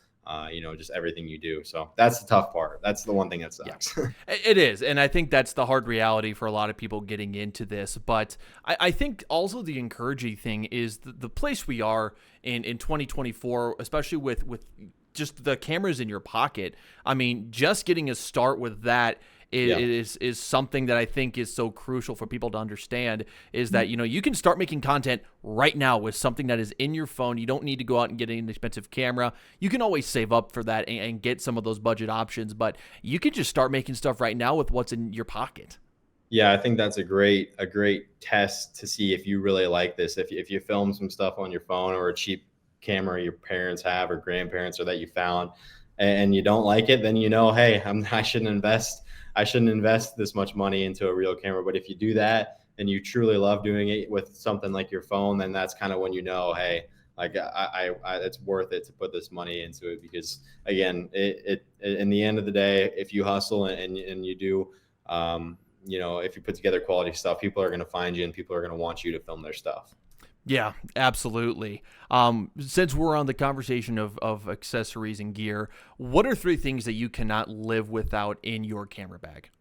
just everything you do. So that's the tough part. That's the one thing that sucks. Yeah, it is. And I think that's the hard reality for a lot of people getting into this. But I think also the encouraging thing is the place we are in 2024, especially with just the cameras in your pocket. I mean, just getting a start with that is something that I think is so crucial for people to understand, is that, you can start making content right now with something that is in your phone. You don't need to go out and get an expensive camera. You can always save up for that and get some of those budget options, but you can just start making stuff right now with what's in your pocket. Yeah, I think that's a great test to see if you really like this. If you film some stuff on your phone or a cheap camera your parents have or grandparents or that you found and you don't like it, then hey, I shouldn't invest this much money into a real camera. But if you do that and you truly love doing it with something like your phone, then that's kind of when hey, like I it's worth it to put this money into it. Because again, it in the end of the day, if you hustle and you do, if you put together quality stuff, people are going to find you and people are going to want you to film their stuff. Yeah, absolutely. Since we're on the conversation of accessories and gear, what are 3 things that you cannot live without in your camera bag?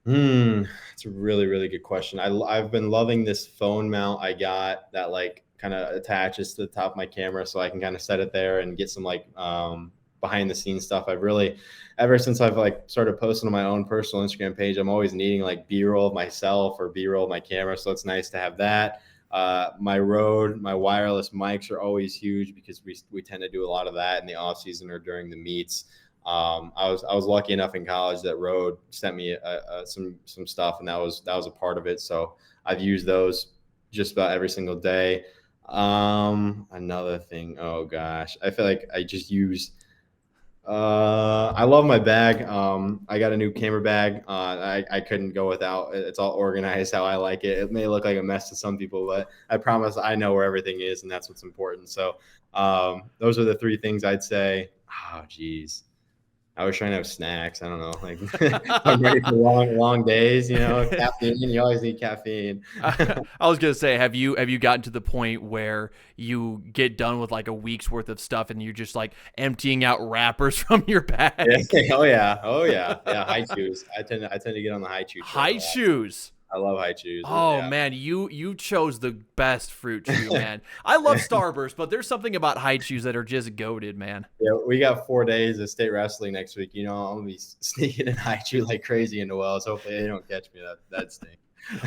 It's a really, really good question. I've been loving this phone mount I got that kind of attaches to the top of my camera, so I can kind of set it there and get some behind the scenes stuff. I've really, ever since I've started posting on my own personal Instagram page, I'm always needing B-roll of myself or B-roll of my camera. So it's nice to have that. My wireless mics are always huge because we tend to do a lot of that in the off season or during the meets. I was lucky enough in college that Rode sent me some stuff, and that was a part of it. So I've used those just about every single day. Another thing, oh gosh, I feel like I just use. I love my bag. I got a new camera bag. I couldn't go without. It's all organized how I like it. It may look like a mess to some people, but I promise I know where everything is, and that's what's important. So those are the 3 things I'd say. Oh, geez. I was trying to have snacks. I don't know. I'm ready for long days, caffeine. You always need caffeine. I was going to say, have you gotten to the point where you get done with a week's worth of stuff and you're just emptying out wrappers from your bag? Yeah. Oh yeah. Yeah. High shoes. I tend to get on the high shoes. High shoes. I love high chews. Oh Yeah. man, you chose the best fruit chew, man. I love Starburst, but there's something about high chews that are just goated, man. Yeah, we got 4 days of state wrestling next week. I'm gonna be sneaking in high chew like crazy into Wells. Hopefully they don't catch me. That stink.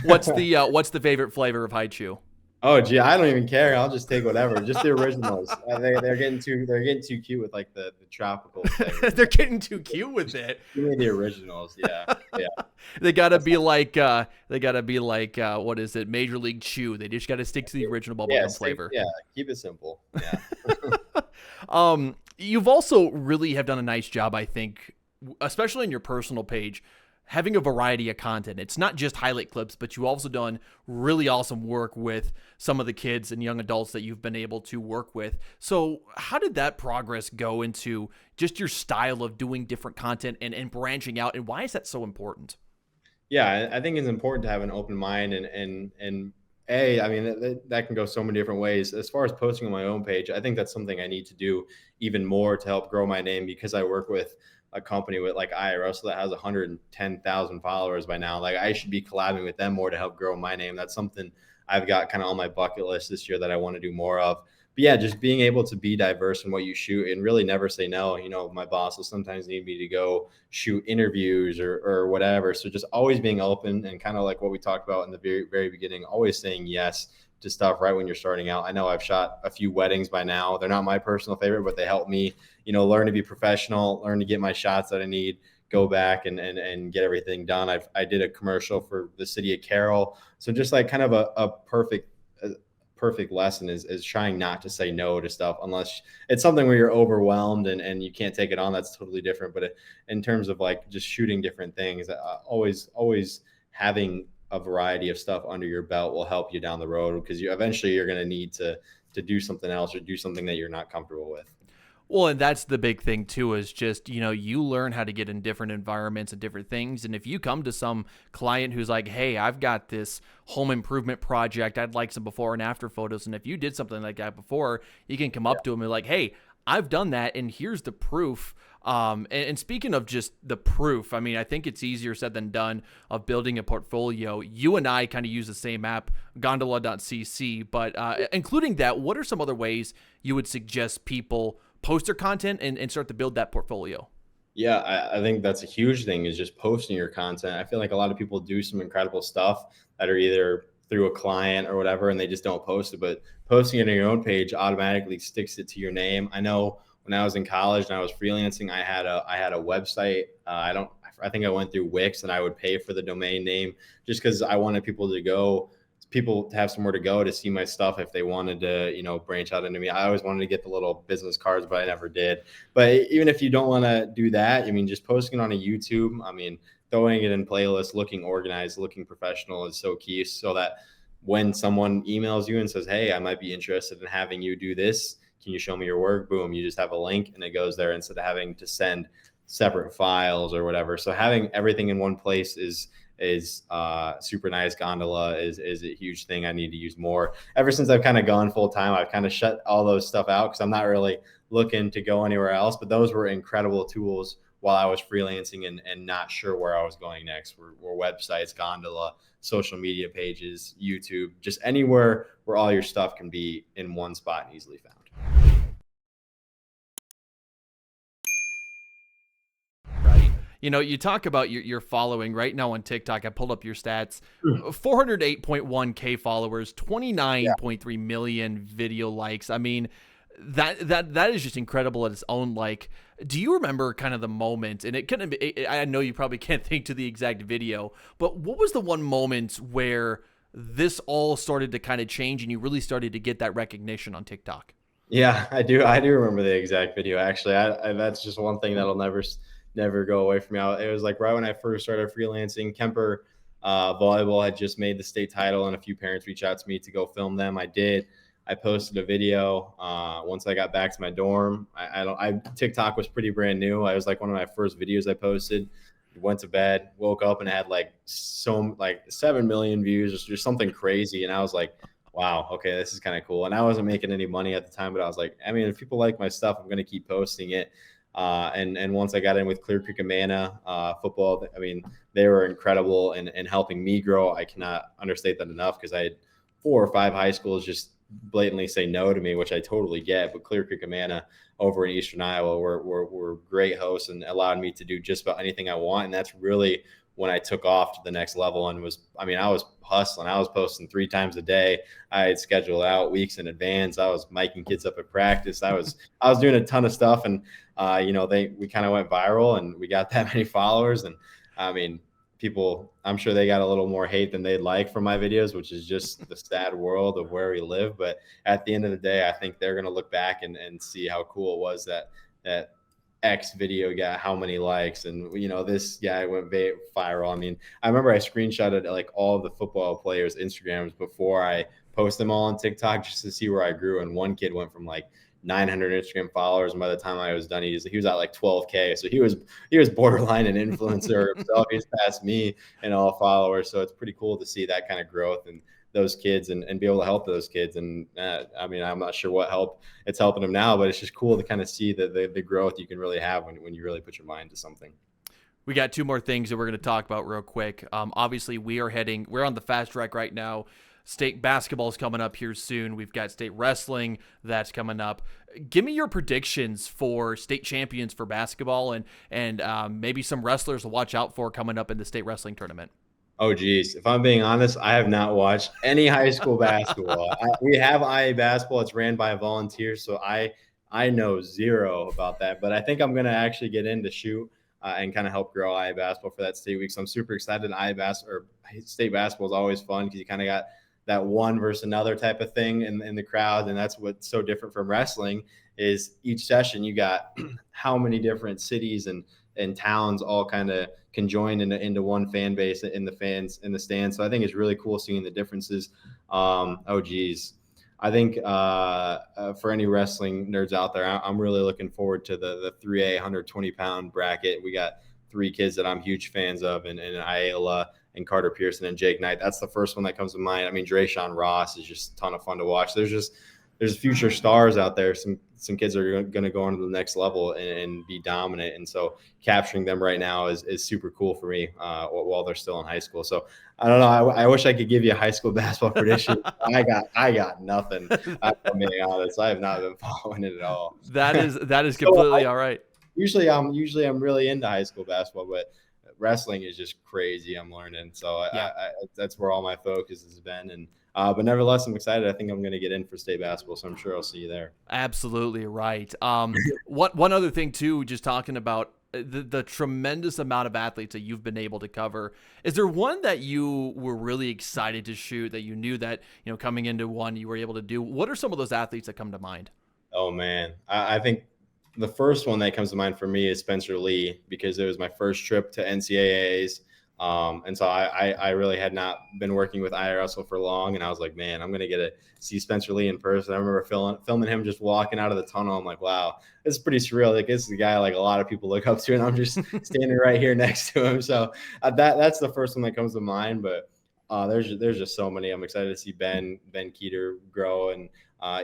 What's the favorite flavor of high chew? Oh gee, I don't even care. I'll just take whatever. Just the originals. They're getting too cute with like the tropical flavors. They're getting too cute with it. Give me the originals. Yeah. They gotta be like what is it? Major League Chew. They just gotta stick to the original bubblegum flavor. Yeah, keep it simple. Yeah. You've also really have done a nice job, I think, especially in your personal page, having a variety of content. It's not just highlight clips, but you've also done really awesome work with some of the kids and young adults that you've been able to work with. So how did that progress go into just your style of doing different content and branching out? And why is that so important? Yeah, I think it's important to have an open mind and I mean, that can go so many different ways. As far as posting on my own page, I think that's something I need to do even more to help grow my name, because I work with a company with like IAWrestle that has 110,000 followers by now. Like, I should be collabing with them more to help grow my name. That's something I've got kind of on my bucket list this year that I want to do more of. But yeah, just being able to be diverse in what you shoot and really never say no. My boss will sometimes need me to go shoot interviews or whatever. So just always being open and kind of like what we talked about in the very, very beginning, always saying yes to stuff right when you're starting out. I know I've shot a few weddings by now. They're not my personal favorite, but they help me, learn to be professional, learn to get my shots that I need, go back and get everything done. I did a commercial for the city of Carroll. So just like kind of a perfect lesson is trying not to say no to stuff unless it's something where you're overwhelmed and you can't take it on. That's totally different. But in terms of like just shooting different things, always having a variety of stuff under your belt will help you down the road, because eventually you're going to need to do something else or do something that you're not comfortable with. Well, and that's the big thing too, is just, you learn how to get in different environments and different things. And if you come to some client who's like, hey, I've got this home improvement project, I'd like some before and after photos. And if you did something like that before, you can come up to them and be like, hey, I've done that, and here's the proof. And speaking of just the proof, I mean, I think it's easier said than done of building a portfolio. You and I kind of use the same app, gondola.cc, but including that, what are some other ways you would suggest people post their content and start to build that portfolio? Yeah, I think that's a huge thing, is just posting your content. I feel like a lot of people do some incredible stuff that are either through a client or whatever, and they just don't post it. But posting it on your own page automatically sticks it to your name. I know when I was in college and I was freelancing, I had a website. I think I went through Wix, and I would pay for the domain name just because I wanted people to have somewhere to go to see my stuff if they wanted to, branch out into me. I always wanted to get the little business cards, but I never did. But even if you don't want to do that, I mean, just posting it on a YouTube, I mean, throwing it in playlists, looking organized, looking professional is so key, so that when someone emails you and says, hey, I might be interested in having you do this, can you show me your work? Boom, you just have a link and it goes there instead of having to send separate files or whatever. So having everything in one place is super nice. Gondola is a huge thing I need to use more. Ever since I've kind of gone full time, I've kind of shut all those stuff out because I'm not really looking to go anywhere else. But those were incredible tools while I was freelancing and not sure where I was going next. Were websites, Gondola, social media pages, YouTube, just anywhere where all your stuff can be in one spot and easily found. You talk about your following right now on TikTok. I pulled up your stats: 408.1K followers, 29.3 million video likes. I mean, that is just incredible at its own. Like, do you remember kind of the moment? And it couldn't be, I know you probably can't think to the exact video, but what was the one moment where this all started to kind of change and you really started to get that recognition on TikTok? Yeah, I do remember the exact video. Actually, I that's just one thing that'll never go away from me. It was like right when I first started freelancing. Kemper volleyball had just made the state title, and a few parents reached out to me to go film them. I did. I posted a video once I got back to my dorm. TikTok was pretty brand new. I was like one of my first videos I posted. Went to bed, woke up, and had like 7 million views, just something crazy. And I was like, wow, okay, this is kind of cool. And I wasn't making any money at the time, but I was like, I mean, if people like my stuff, I'm going to keep posting it. And once I got in with Clear Creek Amana football, I mean, they were incredible in helping me grow. I cannot understate that enough, because I had 4 or 5 high schools just blatantly say no to me, which I totally get. But Clear Creek Amana over in Eastern Iowa were great hosts and allowed me to do just about anything I want. And that's really when I took off to the next level and I was hustling. I was posting 3 times a day. I had scheduled out weeks in advance. I was miking kids up at practice. I was doing a ton of stuff. And, we kind of went viral and we got that many followers. And I mean, people, I'm sure they got a little more hate than they'd like from my videos, which is just the sad world of where we live. But at the end of the day, I think they're going to look back and see how cool it was that X video got how many likes, and this guy went viral. I mean, I remember I screenshotted like all of the football players' Instagrams before I post them all on TikTok just to see where I grew. And one kid went from like 900 Instagram followers, and by the time I was done, he was at like 12K. So he was borderline an influencer himself. He's past me in all followers. So it's pretty cool to see that kind of growth and those kids and be able to help those kids. And I mean, I'm not sure what help it's helping them now, but it's just cool to kind of see the growth you can really have when you really put your mind to something. We got 2 more things that we're going to talk about real quick. Obviously we're on the fast track right now. State basketball is coming up here soon. We've got state wrestling that's coming up. Give me your predictions for state champions for basketball and maybe some wrestlers to watch out for coming up in the state wrestling tournament. Oh, geez. If I'm being honest, I have not watched any high school basketball. We have IAWrestle. It's ran by volunteers, so I know zero about that. But I think I'm going to actually get in to shoot and kind of help grow IAWrestle for that state week. So I'm super excited. State basketball is always fun because you kind of got that one versus another type of thing in the crowd. And that's what's so different from wrestling is each session you got how many different cities and towns all kind of conjoined into one fan base in the fans in the stands. So I think it's really cool seeing the differences. Oh geez. I think for any wrestling nerds out there, I'm really looking forward to the 3A 120-pound bracket. We got 3 kids that I'm huge fans of, and Ayala and Carter Pearson and Jake Knight. That's the first one that comes to mind. I mean, Drayshawn Ross is just a ton of fun to watch. There's future stars out there. Some kids are going to go on to the next level and be dominant. And so capturing them right now is super cool for me while they're still in high school. So I don't know. I wish I could give you a high school basketball prediction. I got nothing. I'm being honest. I have not been following it at all. That is completely all right. Usually I'm really into high school basketball, but wrestling is just crazy. I'm learning. So yeah. That's where all my focus has been. And but nevertheless, I'm excited. I think I'm going to get in for state basketball, so I'm sure I'll see you there. Absolutely right. One other thing too, just talking about the tremendous amount of athletes that you've been able to cover. Is there one that you were really excited to shoot that you knew that, coming into one you were able to do? What are some of those athletes that come to mind? Oh man, I think the first one that comes to mind for me is Spencer Lee, because it was my first trip to NCAAs. And so I really had not been working with IAWrestle for long, and I was like, man, I'm going to get to see Spencer Lee in person. I remember filming him just walking out of the tunnel. I'm like, wow, this is pretty surreal. Like, this is a guy like a lot of people look up to, and I'm just standing right here next to him. So that's the first one that comes to mind. But there's just so many. I'm excited to see Ben Keeter grow, and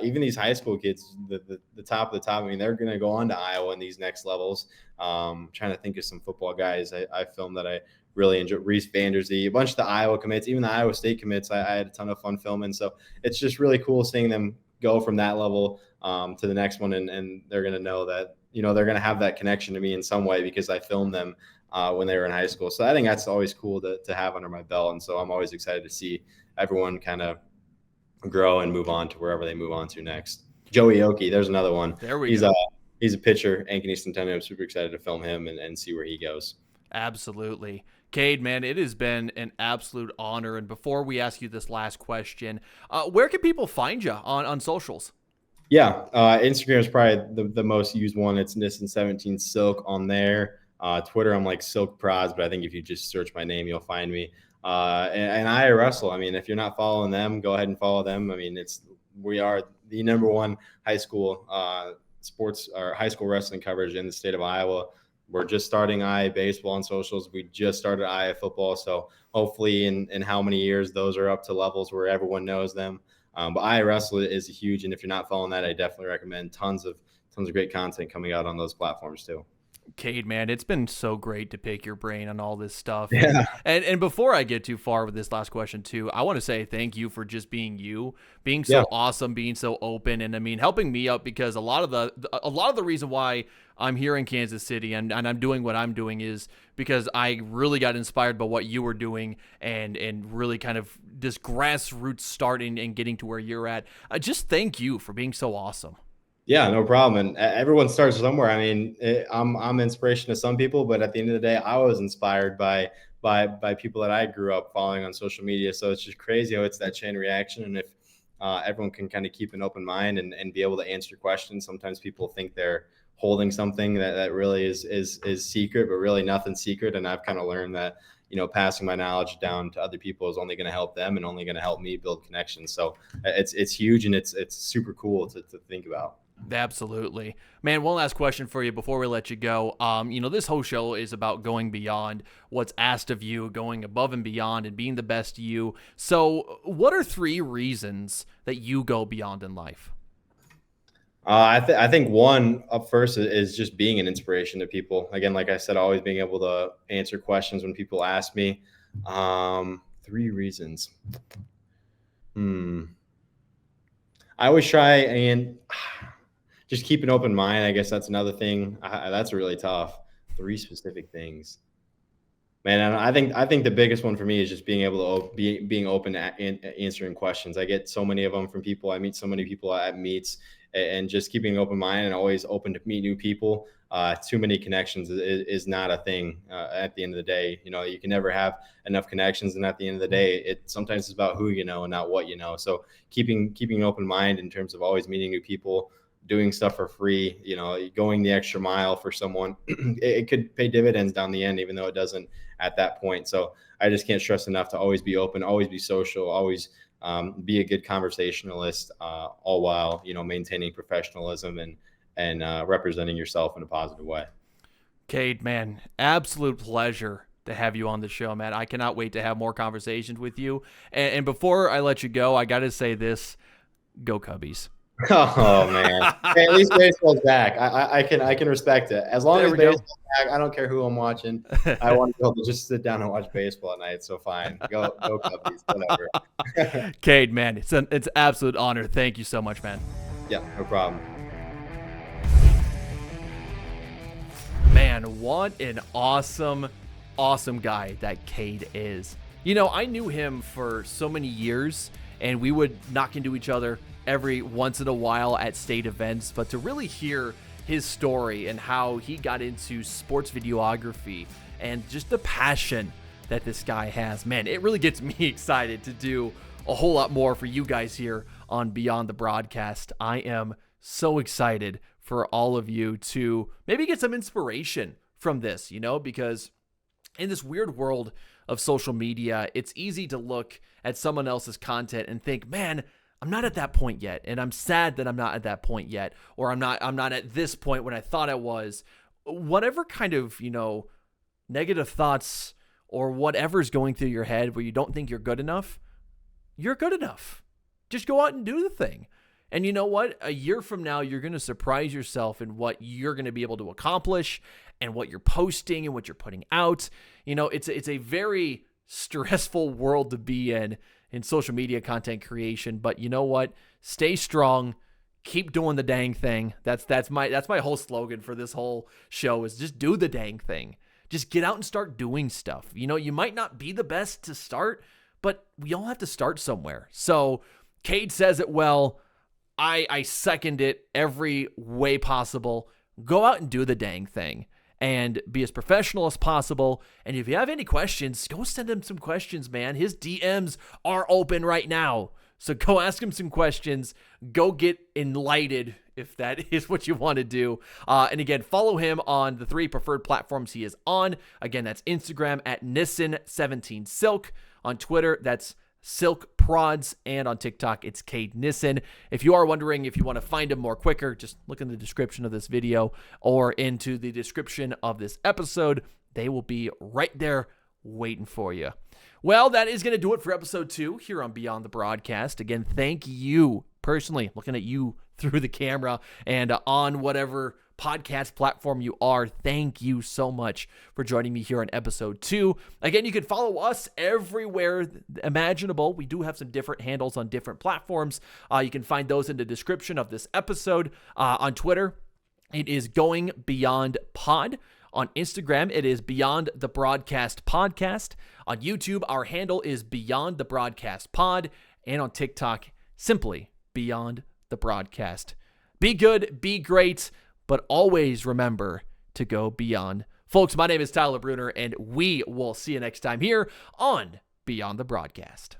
even these high school kids, the top of the top. I mean, they're going to go on to Iowa in these next levels. Trying to think of some football guys I filmed that I really enjoyed. Reese Vanderzee, a bunch of the Iowa commits, even the Iowa State commits. I had a ton of fun filming. So it's just really cool seeing them go from that level to the next one. And they're going to know that, they're going to have that connection to me in some way because I filmed them when they were in high school. So I think that's always cool to have under my belt. And so I'm always excited to see everyone kind of grow and move on to wherever they move on to next. Joey Oki, there's another one. There we go. He's a pitcher, Ankeny Centennial. I'm super excited to film him and see where he goes. Absolutely. Cade, man, it has been an absolute honor. And before we ask you this last question, where can people find you on socials? Yeah, Instagram is probably the most used one. It's Nissen17 Silk on there. Twitter, I'm like Silk Prods, but I think if you just search my name, you'll find me. And IAWrestle. I mean, if you're not following them, go ahead and follow them. I mean, we are the #1 high school sports or high school wrestling coverage in the state of Iowa. We're just starting IA baseball on socials. We just started IA football. So hopefully in how many years those are up to levels where everyone knows them. But IAWrestle is huge. And if you're not following that, I definitely recommend tons of of great content coming out on those platforms too. Cade, man, it's been so great to pick your brain on all this stuff. Yeah. And before I get too far with this last question too, I want to say thank you for just being you, being so awesome, being so open, and I mean helping me out, because a lot of the reason why I'm here in Kansas City and I'm doing what I'm doing is because I really got inspired by what you were doing and really kind of this grassroots starting and getting to where you're at. Just thank you for being so awesome. Yeah, no problem. And everyone starts somewhere. I mean, I'm inspiration to some people, but at the end of the day, I was inspired by people that I grew up following on social media. So it's just crazy how it's that chain reaction. And if everyone can kind of keep an open mind and be able to answer questions, sometimes people think they're holding something that really is secret, but really nothing's secret. And I've kind of learned that, passing my knowledge down to other people is only going to help them and only going to help me build connections. So it's huge, and it's super cool to think about. Absolutely. Man, one last question for you before we let you go. This whole show is about going beyond what's asked of you, going above and beyond and being the best you. So what are 3 reasons that you go beyond in life? I think one up first is just being an inspiration to people. Again, like I said, always being able to answer questions when people ask me. 3 reasons. I always try and just keep an open mind. I guess that's another thing. That's really tough. 3 specific things, man. And I think the biggest one for me is just being able to being open to answering questions. I get so many of them from people. I meet so many people at meets, and just keeping an open mind and always open to meet new people. Too many connections is not a thing. At the end of the day, you can never have enough connections. And at the end of the day, sometimes it's about who you know and not what you know. So keeping an open mind in terms of always meeting new people, doing stuff for free, going the extra mile for someone, it could pay dividends down the end, even though it doesn't at that point. So I just can't stress enough to always be open, always be social, always be a good conversationalist, all while, maintaining professionalism and representing yourself in a positive way. Cade, man, absolute pleasure to have you on the show, man. I cannot wait to have more conversations with you. And before I let you go, I got to say this, go Cubbies. Oh man. Hey, at least baseball's back. I can respect it. As long as baseball's back, I don't care who I'm watching. I want to be able to just sit down and watch baseball at night. So fine. Go Cubbies, whatever. Cade, man, it's an absolute honor. Thank you so much, man. Yeah, no problem. Man, what an awesome guy that Cade is. I knew him for so many years, and we would knock into each other every once in a while at state events, but to really hear his story and how he got into sports videography and just the passion that this guy has, man, it really gets me excited to do a whole lot more for you guys here on Beyond the Broadcast. I am so excited for all of you to maybe get some inspiration from this, because in this weird world of social media, it's easy to look at someone else's content and think, man, I'm not at that point yet, and I'm sad that I'm not at that point yet, or I'm not at this point when I thought I was. Whatever kind of, negative thoughts or whatever's going through your head where you don't think you're good enough, you're good enough. Just go out and do the thing. And you know what? A year from now, you're going to surprise yourself in what you're going to be able to accomplish and what you're posting and what you're putting out. It's a very stressful world to be in social media content creation, but you know what? Stay strong, keep doing the dang thing. That's my whole slogan for this whole show is just do the dang thing. Just get out and start doing stuff. You might not be the best to start, but we all have to start somewhere. So Cade says it well. I second it every way possible. Go out and do the dang thing and be as professional as possible. And if you have any questions, go send him some questions, man. His DMs are open right now. So go ask him some questions. Go get enlightened if that is what you want to do. And again, follow him on the 3 preferred platforms he is on. Again, that's Instagram at Nissen17Silk. On Twitter, that's Silk Prods, and on TikTok, it's Cade Nissen. If you are wondering if you want to find him more quicker, just look in the description of this video or into the description of this episode. They will be right there waiting for you. Well, that is going to do it for episode 2 here on Beyond the Broadcast. Again, thank you personally, looking at you through the camera and on whatever podcast platform you are, thank you so much for joining me here on episode 2. Again, you can follow us everywhere imaginable. We do have some different handles on different platforms. You can find those in the description of this episode. On Twitter, it is Going Beyond Pod. On Instagram, it is Beyond the Broadcast Podcast. On YouTube, our handle is Beyond the Broadcast Pod. And on TikTok, simply Beyond the Broadcast. Be good, be great, but always remember to go beyond. Folks, my name is Tyler Bruner, and we will see you next time here on Beyond the Broadcast.